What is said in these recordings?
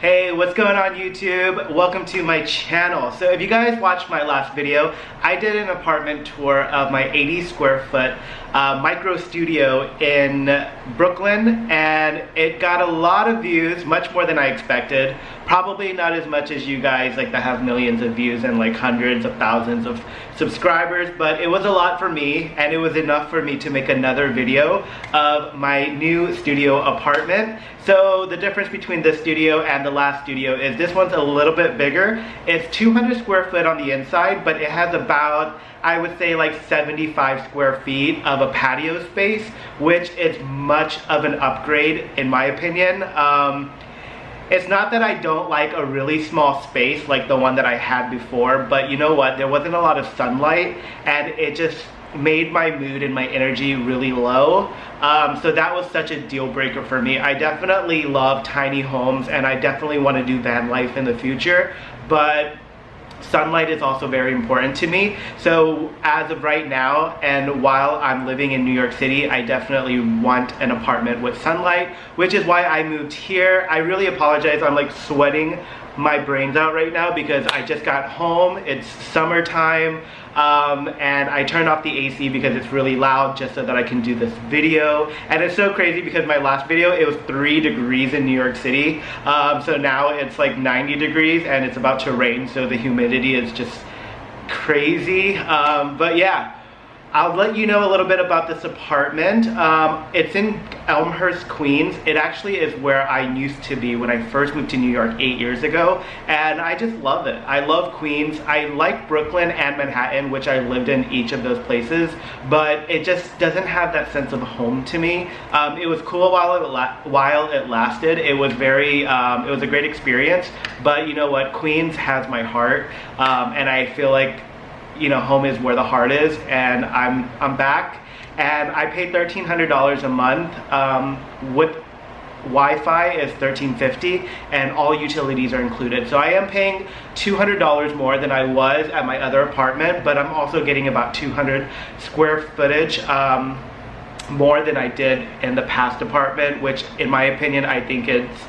Hey, what's going on YouTube? Welcome to my channel. So if you guys watched my last video, I did an apartment tour of my 80 square foot micro studio in Brooklyn, and it got a lot of views, much more than I expected. Probably not as much as you guys like that have millions of views and like hundreds of thousands of subscribers, but it was a lot for me, and it was enough for me to make another video of my new studio apartment. So the difference between this studio and the last studio is this one's a little bit bigger. It's 200 square foot on the inside, but it has about, I would say, like 75 square feet of a patio space, which is much of an upgrade in my opinion. It's not that I don't like a really small space like the one that I had before, but you know what, there wasn't a lot of sunlight and it just made my mood and my energy really low. So that was such a deal breaker for me. I definitely love tiny homes and I definitely want to do van life in the future, but sunlight is also very important to me. So as of right now, and while I'm living in New York City, I definitely want an apartment with sunlight, which is why I moved here. I really apologize, I'm like sweating my brains out right now because I just got home. It's summertime, and I turned off the AC because it's really loud just so that I can do this video. And it's so crazy because my last video, it was 3 degrees in New York City. So now it's like 90 degrees and it's about to rain, so the humidity is just crazy. But yeah, I'll let you know a little bit about this apartment. It's in Elmhurst, Queens. It actually is where I used to be when I first moved to New York 8 years ago, and I just love it. I love Queens. I like Brooklyn and Manhattan, which I lived in each of those places, but it just doesn't have that sense of home to me. It was cool while it lasted. It was it was a great experience, but you know what? Queens has my heart, and I feel like, you know, home is where the heart is, and I'm back, and I paid $1,300 a month. With Wi-Fi is $1,350, and all utilities are included. So I am paying $200 more than I was at my other apartment, but I'm also getting about 200 square footage more than I did in the past apartment, which in my opinion, I think it's,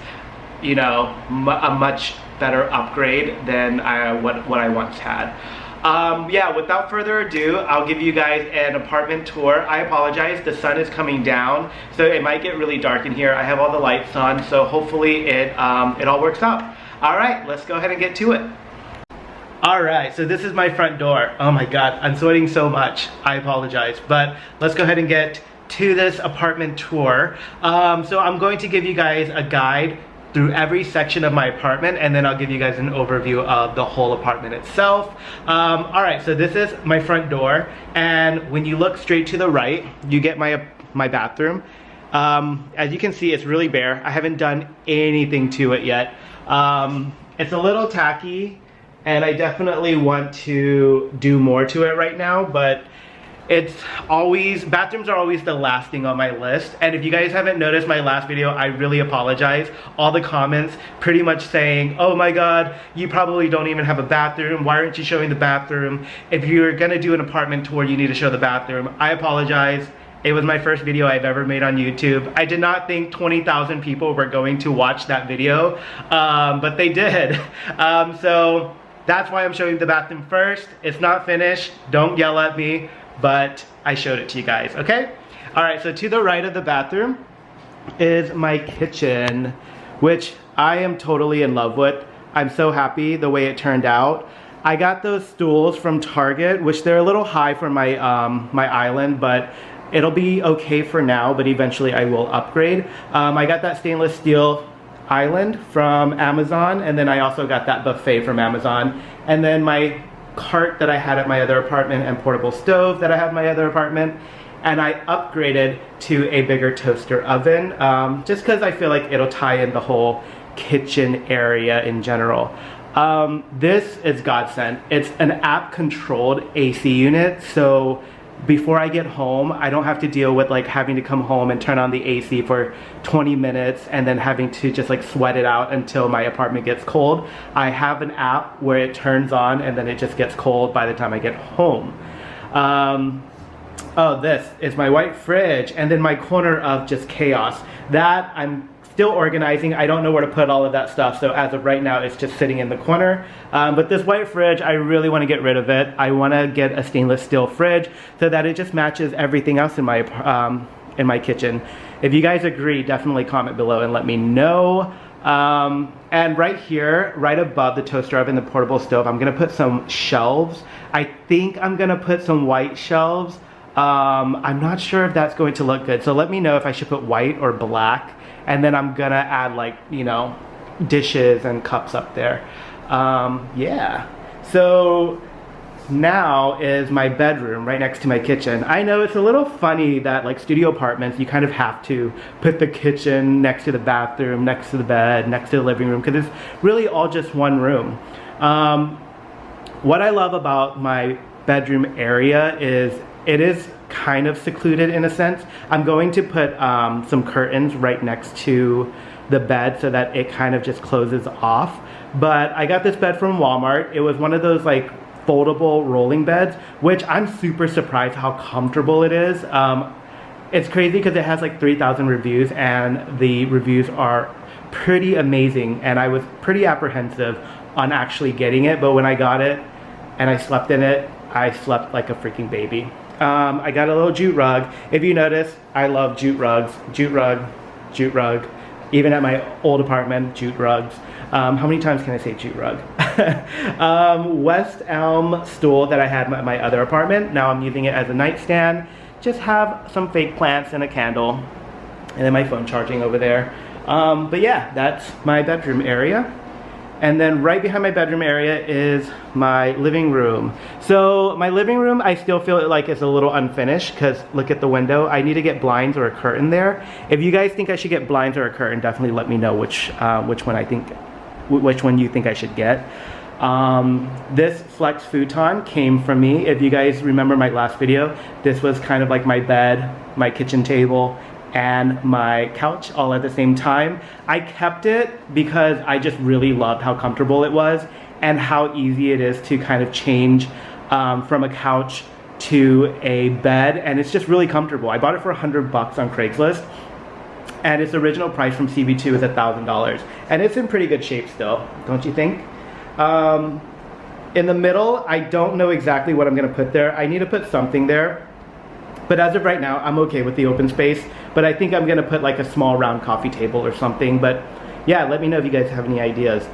you know, a much better upgrade than what I once had. Yeah, without further ado, I'll give you guys an apartment tour. I apologize, the sun is coming down, so it might get really dark in here. I have all the lights on, so hopefully it all works out. All right, let's go ahead and get to it. All right, so this is my front door. Oh my God, I'm sweating so much. I apologize, but let's go ahead and get to this apartment tour. So I'm going to give you guys a guide through every section of my apartment, and then I'll give you guys an overview of the whole apartment itself. All right, so this is my front door, and when you look straight to the right, you get my bathroom. As you can see, it's really bare. I haven't done anything to it yet. It's a little tacky, and I definitely want to do more to it right now, but bathrooms are always the last thing on my list. And if you guys haven't noticed my last video, I really apologize. All the comments pretty much saying, oh my God, you probably don't even have a bathroom. Why aren't you showing the bathroom? If you're gonna do an apartment tour, you need to show the bathroom. I apologize. It was my first video I've ever made on YouTube. I did not think 20,000 people were going to watch that video, but they did. So that's why I'm showing the bathroom first. It's not finished, don't yell at me, but I showed it to you guys, okay? All right, so to the right of the bathroom is my kitchen, which I am totally in love with. I'm so happy the way it turned out. I got those stools from Target, which they're a little high for my, my island, but it'll be okay for now, but eventually I will upgrade. I got that stainless steel island from Amazon, and then I also got that buffet from Amazon, and then my cart that I had at my other apartment and portable stove that I had at my other apartment, and I upgraded to a bigger toaster oven just because I feel like it'll tie in the whole kitchen area in general. This is godsend. It's an app controlled AC unit, so before I get home, I don't have to deal with like having to come home and turn on the AC for 20 minutes and then having to just like sweat it out until my apartment gets cold. I have an app where it turns on and then it just gets cold by the time I get home. Oh, this is my white fridge, and then my corner of just chaos. That I'm still organizing. I don't know where to put all of that stuff, so as of right now, it's just sitting in the corner. But this white fridge, I really want to get rid of it. I want to get a stainless steel fridge so that it just matches everything else in my kitchen. If you guys agree, definitely comment below and let me know. And right here, right above the toaster oven, the portable stove, I'm gonna put some shelves. I think I'm gonna put some white shelves. I'm not sure if that's going to look good, so let me know if I should put white or black. And then I'm gonna add, like, you know, dishes and cups up there. Yeah, so now is my bedroom right next to my kitchen. I know it's a little funny that, like, studio apartments, you kind of have to put the kitchen next to the bathroom, next to the bed, next to the living room, because it's really all just one room. What I love about my bedroom area is it is kind of secluded in a sense. I'm going to put some curtains right next to the bed so that it kind of just closes off. But I got this bed from Walmart. It was one of those, like, foldable rolling beds, which I'm super surprised how comfortable it is. It's crazy because it has like 3,000 reviews, and the reviews are pretty amazing, and I was pretty apprehensive on actually getting it, but when I got it and I slept in it, I slept like a freaking baby. I got a little jute rug. If you notice, I love jute rugs. Jute rug, jute rug. Even at my old apartment, jute rugs. How many times can I say jute rug? West Elm stool that I had at my other apartment. Now I'm using it as a nightstand. Just have some fake plants and a candle. And then my phone charging over there. But yeah, that's my bedroom area. And then right behind my bedroom area is my living room. So my living room, I still feel like it's a little unfinished because look at the window. I need to get blinds or a curtain there. If you guys think I should get blinds or a curtain, definitely let me know which one you think I should get. This Flex futon came from me. If you guys remember my last video, this was kind of like my bed, my kitchen table, and my couch all at the same time. I kept it because I just really loved how comfortable it was and how easy it is to kind of change from a couch to a bed, and it's just really comfortable. I bought it for $100 on Craigslist, and its original price from CB2 is $1,000, and it's in pretty good shape still, don't you think? In the middle, I don't know exactly what I'm gonna put there. I need to put something there. But as of right now, I'm okay with the open space. But I think I'm gonna put like a small round coffee table or something. But yeah, let me know if you guys have any ideas.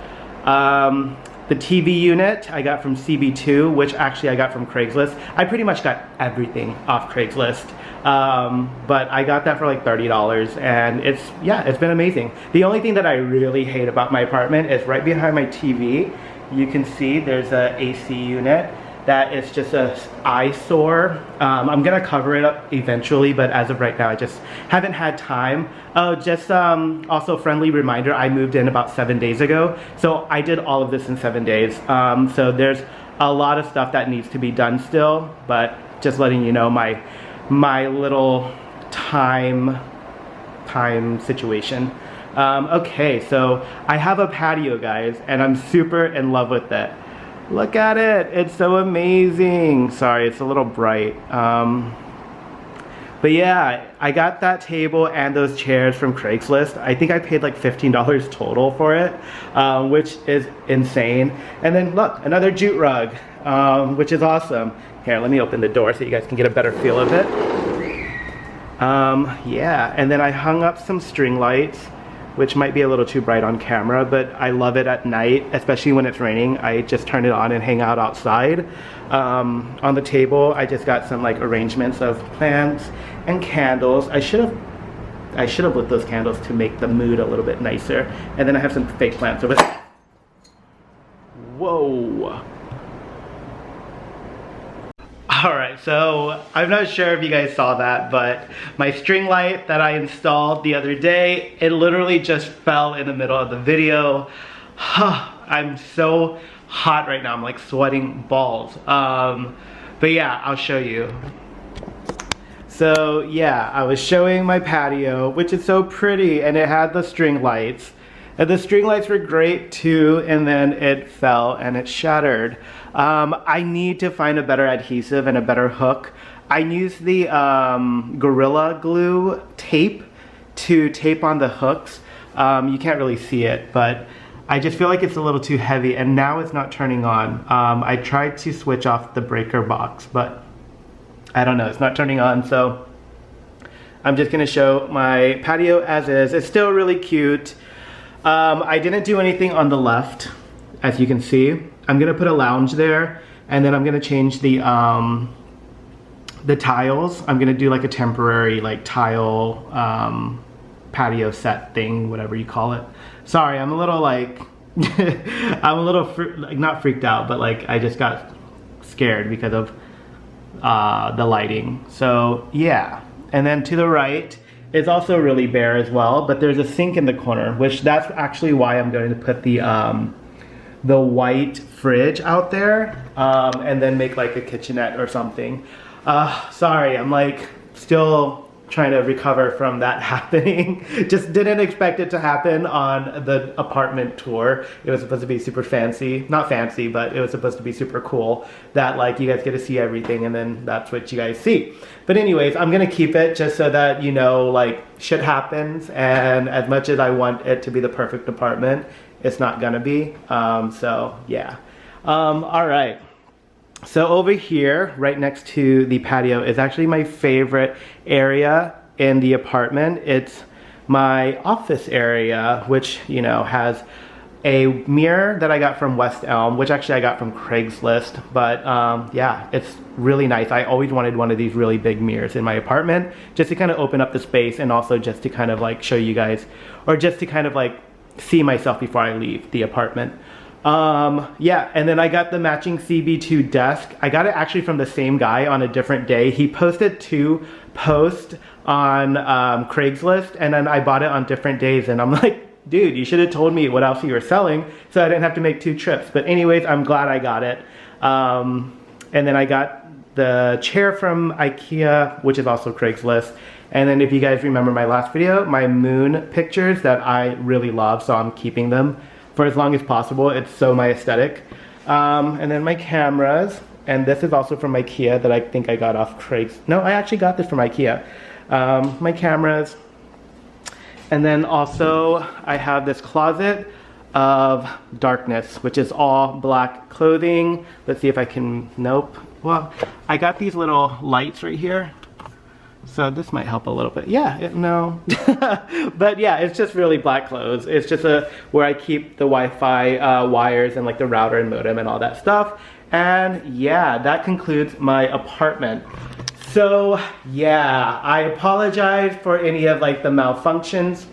The TV unit I got from CB2, which actually I got from Craigslist. I pretty much got everything off Craigslist. But I got that for like $30, and it's been amazing. The only thing that I really hate about my apartment is right behind my TV, you can see there's a AC unit. That is just a eyesore. I'm gonna cover it up eventually, but as of right now, I just haven't had time. Oh, just also friendly reminder, I moved in about 7 days ago, so I did all of this in 7 days. So there's a lot of stuff that needs to be done still, but just letting you know my little time situation. Okay, so I have a patio, guys, and I'm super in love with it. Look at it, it's so amazing. Sorry, it's a little bright. But yeah, I got that table and those chairs from Craigslist. I think I paid like $15 total for it, which is insane. And then look, another jute rug, which is awesome. Here, let me open the door so you guys can get a better feel of it. Yeah, and then I hung up some string lights, which might be a little too bright on camera, but I love it at night, especially when it's raining. I just turn it on and hang out outside. On the table, I just got some like arrangements of plants and candles. I should have lit those candles to make the mood a little bit nicer. And then I have some fake plants over there. Whoa. Alright, so I'm not sure if you guys saw that, but my string light that I installed the other day, it literally just fell in the middle of the video. I'm so hot right now, I'm like sweating balls. But yeah, I'll show you. So yeah, I was showing my patio, which is so pretty, and it had the string lights. And the string lights were great too, and then it fell and it shattered. I need to find a better adhesive and a better hook. I used the Gorilla Glue tape to tape on the hooks, You can't really see it, but I just feel like it's a little too heavy, and now it's not turning on. I tried to switch off the breaker box, but I don't know, it's not turning on, so I'm just gonna show my patio as is. It's still really cute. I didn't do anything on the left, as you can see. I'm gonna put a lounge there, and then I'm gonna change the tiles. I'm gonna do like a temporary like tile patio set thing, whatever you call it. Sorry, I'm a little like, I'm a little like not freaked out, but like I just got scared because of the lighting. So yeah, and then to the right is also really bare as well, but there's a sink in the corner, which that's actually why I'm going to put the white fridge out there, and then make like a kitchenette or something. Sorry, I'm like still trying to recover from that happening. Just didn't expect it to happen on the apartment tour. It was supposed to be super fancy. Not fancy, but it was supposed to be super cool that like you guys get to see everything, and then that's what you guys see. But anyways, I'm gonna keep it just so that you know like shit happens, and as much as I want it to be the perfect apartment, it's not gonna be. So yeah. All right. So over here, right next to the patio, is actually my favorite area in the apartment. It's my office area, which, you know, has a mirror that I got from West Elm, which actually I got from Craigslist. But yeah, it's really nice. I always wanted one of these really big mirrors in my apartment, just to kind of open up the space, and also just to kind of like show you guys, or just to kind of like see myself before I leave the apartment. Yeah, and then I got the matching CB2 desk. I got it actually from the same guy on a different day. He posted 2 posts on Craigslist, and then I bought it on different days, and I'm like, dude, you should have told me what else you were selling so I didn't have to make 2 trips. But anyways, I'm glad I got it. And then I got the chair from IKEA, which is also Craigslist. And then if you guys remember my last video, my moon pictures that I really love, so I'm keeping them for as long as possible. It's so my aesthetic. And then my cameras, and this is also from IKEA that I think I got off Craigslist. No, I actually got this from IKEA. My cameras. And then also I have this closet of darkness, which is all black clothing. Let's see if I can, nope. Well, I got these little lights right here. So this might help a little bit. Yeah, no. But yeah, it's just really black clothes. It's just where I keep the Wi-Fi wires and like the router and modem and all that stuff. And yeah, that concludes my apartment. So yeah, I apologize for any of like the malfunctions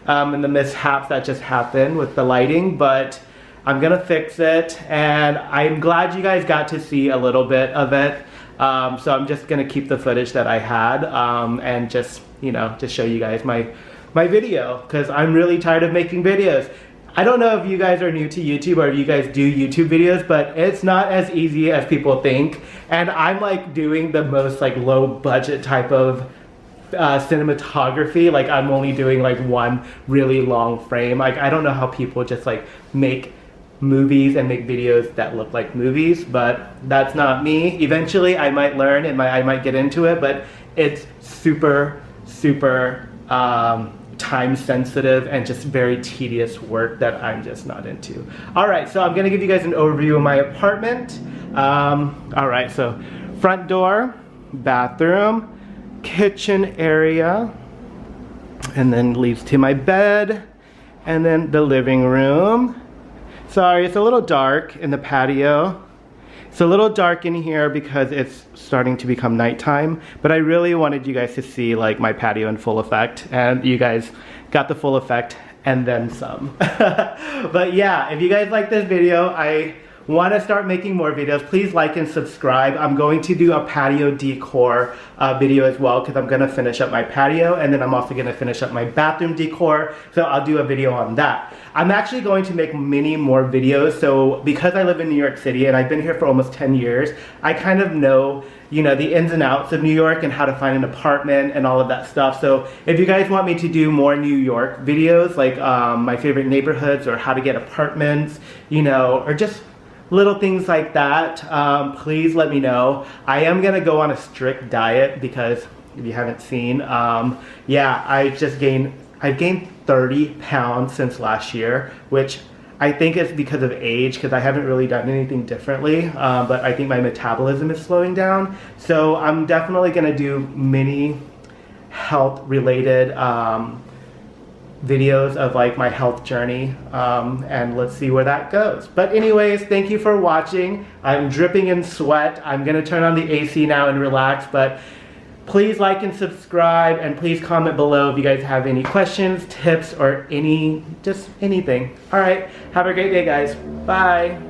and the mishaps that just happened with the lighting, but I'm gonna fix it, and I'm glad you guys got to see a little bit of it. So I'm just gonna keep the footage that I had and just, you know, just show you guys my video, because I'm really tired of making videos. I don't know if you guys are new to YouTube or if you guys do YouTube videos, but it's not as easy as people think. And I'm like doing the most like low budget type of cinematography. Like I'm only doing like one really long frame. Like I don't know how people just like make movies and make videos that look like movies, but that's not me. Eventually I might learn and I might get into it, but it's super time sensitive and just very tedious work that I'm just not into. All right, so I'm gonna give you guys an overview of my apartment. All right, so front door, bathroom, kitchen area, and then leads to my bed, and then the living room. Sorry, it's a little dark in the patio. It's a little dark in here because it's starting to become nighttime, but I really wanted you guys to see like my patio in full effect, and you guys got the full effect and then some. But yeah, if you guys like this video, I want to start making more videos. Please like and subscribe. I'm going to do a patio decor video as well, because I'm going to finish up my patio, and then I'm also going to finish up my bathroom decor, so I'll do a video on that. I'm actually going to make many more videos, so because I live in New York City and I've been here for almost 10 years, I kind of know, you know, the ins and outs of New York and how to find an apartment and all of that stuff. So if you guys want me to do more New York videos, like my favorite neighborhoods or how to get apartments, you know, or just little things like that, please let me know. I am gonna go on a strict diet because if you haven't seen, yeah, I've gained 30 pounds since last year, which I think it's because of age, because I haven't really done anything differently, but I think my metabolism is slowing down. So I'm definitely gonna do many health related videos of like my health journey, and let's see where that goes. But anyways, thank you for watching. I'm dripping in sweat. I'm gonna turn on the AC now and relax, but please like and subscribe, and please comment below if you guys have any questions, tips, or just anything. All right, have a great day, guys. Bye.